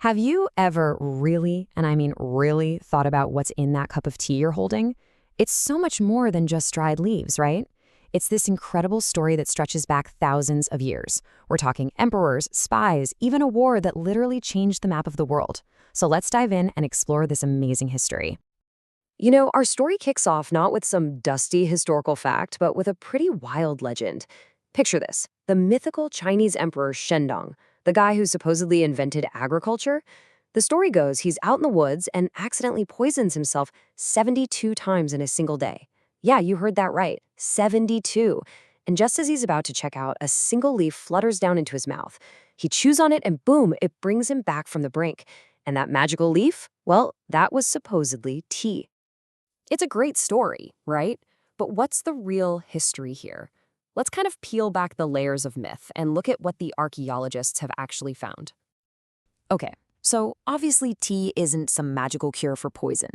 Have you ever really, and I mean really, thought about what's in that cup of tea you're holding? It's so much more than just dried leaves, right? It's this incredible story that stretches back thousands of years. We're talking emperors, spies, even a war that literally changed the map of the world. So let's dive in and explore this amazing history. Our story kicks off not with some dusty historical fact, but with a pretty wild legend. Picture this: the mythical Chinese emperor Shen Nong, the guy who supposedly invented agriculture. The story goes he's out in the woods and accidentally poisons himself 72 times in a single day. Yeah, you heard that right, 72. And just as he's about to check out, a single leaf flutters down into his mouth. He chews on it and boom, it brings him back from the brink. And that magical leaf? Well, that was supposedly tea. It's a great story, right? But what's the real history here? Let's kind of peel back the layers of myth and look at what the archaeologists have actually found. Okay, so obviously tea isn't some magical cure for poison.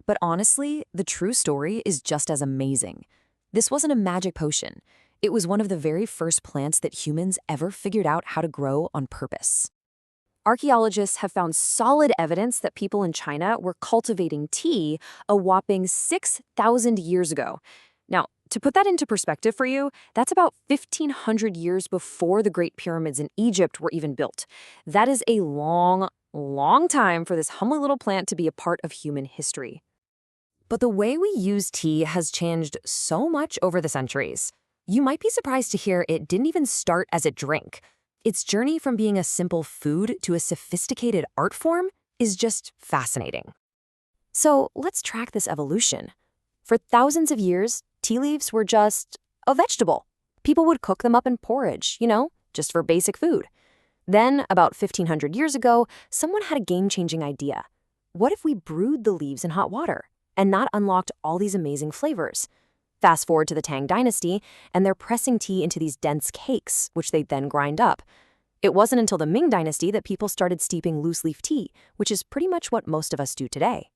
But honestly, the true story is just as amazing. This wasn't a magic potion. It was one of the very first plants that humans ever figured out how to grow on purpose. Archaeologists have found solid evidence that people in China were cultivating tea a whopping 6,000 years ago. Now, to put that into perspective for you, that's about 1,500 years before the Great Pyramids in Egypt were even built. That is a long, long time for this humble little plant to be a part of human history. But the way we use tea has changed so much over the centuries. You might be surprised to hear it didn't even start as a drink. Its journey from being a simple food to a sophisticated art form is just fascinating. So let's track this evolution. For thousands of years, tea leaves were just a vegetable. People would cook them up in porridge, just for basic food. Then, about 1,500 years ago, someone had a game-changing idea. What if we brewed the leaves in hot water and not unlocked all these amazing flavors? Fast forward to the Tang Dynasty, and they're pressing tea into these dense cakes, which they then grind up. It wasn't until the Ming Dynasty that people started steeping loose-leaf tea, which is pretty much what most of us do today.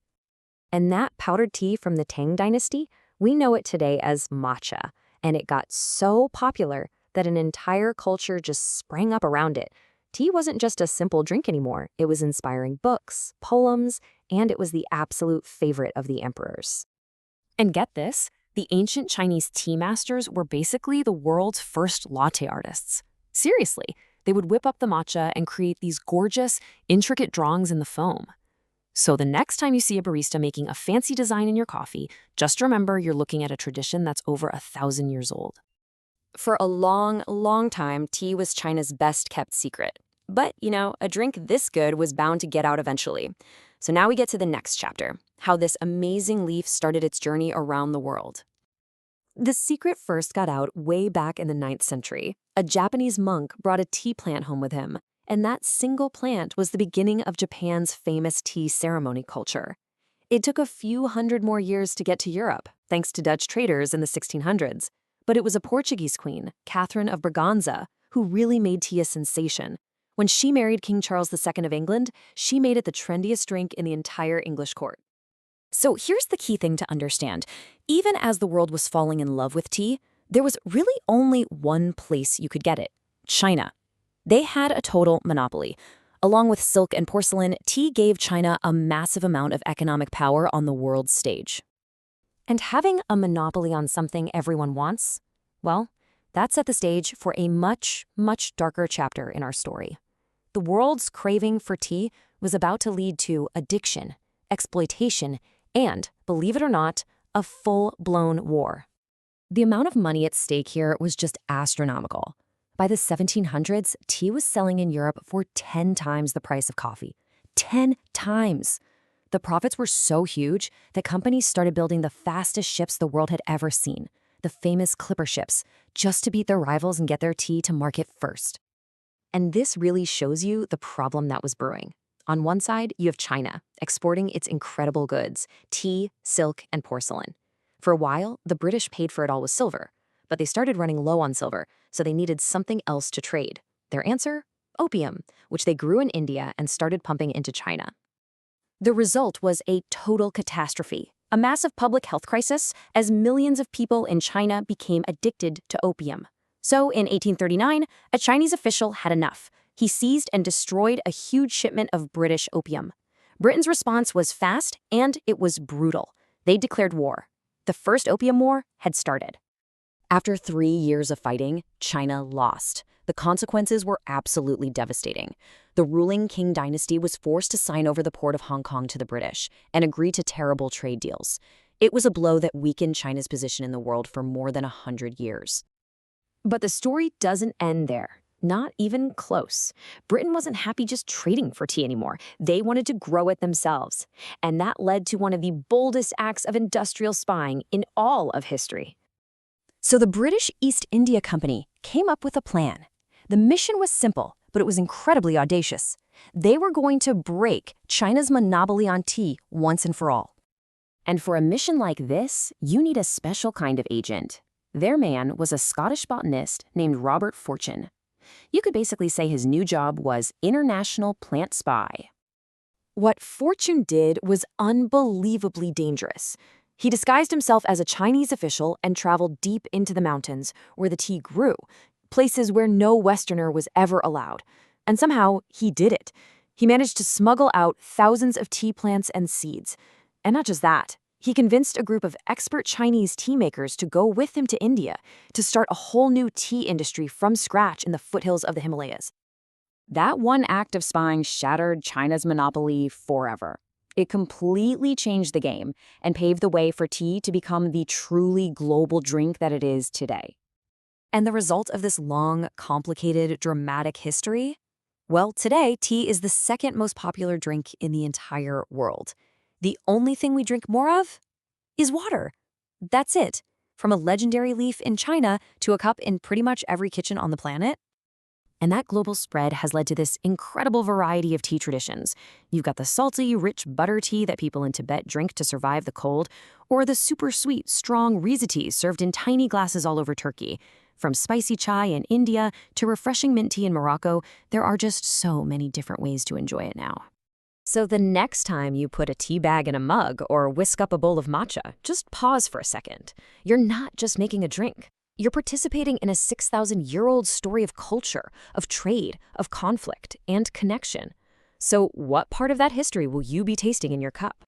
And that powdered tea from the Tang Dynasty, we know it today as matcha, and it got so popular that an entire culture just sprang up around it. Tea wasn't just a simple drink anymore. It was inspiring books, poems, and it was the absolute favorite of the emperors. And get this, the ancient Chinese tea masters were basically the world's first latte artists. Seriously, they would whip up the matcha and create these gorgeous, intricate drawings in the foam. So the next time you see a barista making a fancy design in your coffee, just remember you're looking at a tradition that's over 1,000 years old. For a long, long time, tea was China's best-kept secret. But, a drink this good was bound to get out eventually. So now we get to the next chapter, how this amazing leaf started its journey around the world. The secret first got out way back in the 9th century. A Japanese monk brought a tea plant home with him, and that single plant was the beginning of Japan's famous tea ceremony culture. It took a few hundred more years to get to Europe, thanks to Dutch traders in the 1600s. But it was a Portuguese queen, Catherine of Braganza, who really made tea a sensation. When she married King Charles II of England, she made it the trendiest drink in the entire English court. So here's the key thing to understand. Even as the world was falling in love with tea, there was really only one place you could get it: China. They had a total monopoly. Along with silk and porcelain, tea gave China a massive amount of economic power on the world stage. And having a monopoly on something everyone wants, well, that set the stage for a much, much darker chapter in our story. The world's craving for tea was about to lead to addiction, exploitation, and, believe it or not, a full-blown war. The amount of money at stake here was just astronomical. By the 1700s, tea was selling in Europe for 10 times the price of coffee. 10 times! The profits were so huge that companies started building the fastest ships the world had ever seen, the famous clipper ships, just to beat their rivals and get their tea to market first. And this really shows you the problem that was brewing. On one side, you have China, exporting its incredible goods: tea, silk, and porcelain. For a while, the British paid for it all with silver, but they started running low on silver, so they needed something else to trade. Their answer? Opium, which they grew in India and started pumping into China. The result was a total catastrophe, a massive public health crisis, as millions of people in China became addicted to opium. So in 1839, a Chinese official had enough. He seized and destroyed a huge shipment of British opium. Britain's response was fast and it was brutal. They declared war. The First Opium War had started. After 3 years of fighting, China lost. The consequences were absolutely devastating. The ruling Qing dynasty was forced to sign over the port of Hong Kong to the British and agree to terrible trade deals. It was a blow that weakened China's position in the world for more than 100 years. But the story doesn't end there. Not even close. Britain wasn't happy just trading for tea anymore. They wanted to grow it themselves. And that led to one of the boldest acts of industrial spying in all of history. So the British East India Company came up with a plan. The mission was simple, but it was incredibly audacious. They were going to break China's monopoly on tea once and for all. And for a mission like this, you need a special kind of agent. Their man was a Scottish botanist named Robert Fortune. You could basically say his new job was international plant spy. What Fortune did was unbelievably dangerous. He disguised himself as a Chinese official and traveled deep into the mountains where the tea grew, places where no Westerner was ever allowed. And somehow, he did it. He managed to smuggle out thousands of tea plants and seeds. And not just that. He convinced a group of expert Chinese tea makers to go with him to India to start a whole new tea industry from scratch in the foothills of the Himalayas. That one act of spying shattered China's monopoly forever. It completely changed the game and paved the way for tea to become the truly global drink that it is today. And the result of this long, complicated, dramatic history? Well, today, tea is the second most popular drink in the entire world. The only thing we drink more of is water. That's it. From a legendary leaf in China to a cup in pretty much every kitchen on the planet. And that global spread has led to this incredible variety of tea traditions. You've got the salty, rich butter tea that people in Tibet drink to survive the cold, or the super sweet, strong riza tea served in tiny glasses all over Turkey. From spicy chai in India to refreshing mint tea in Morocco, there are just so many different ways to enjoy it now. So the next time you put a tea bag in a mug or whisk up a bowl of matcha, just pause for a second. You're not just making a drink. You're participating in a 6,000-year-old story of culture, of trade, of conflict, and connection. So what part of that history will you be tasting in your cup?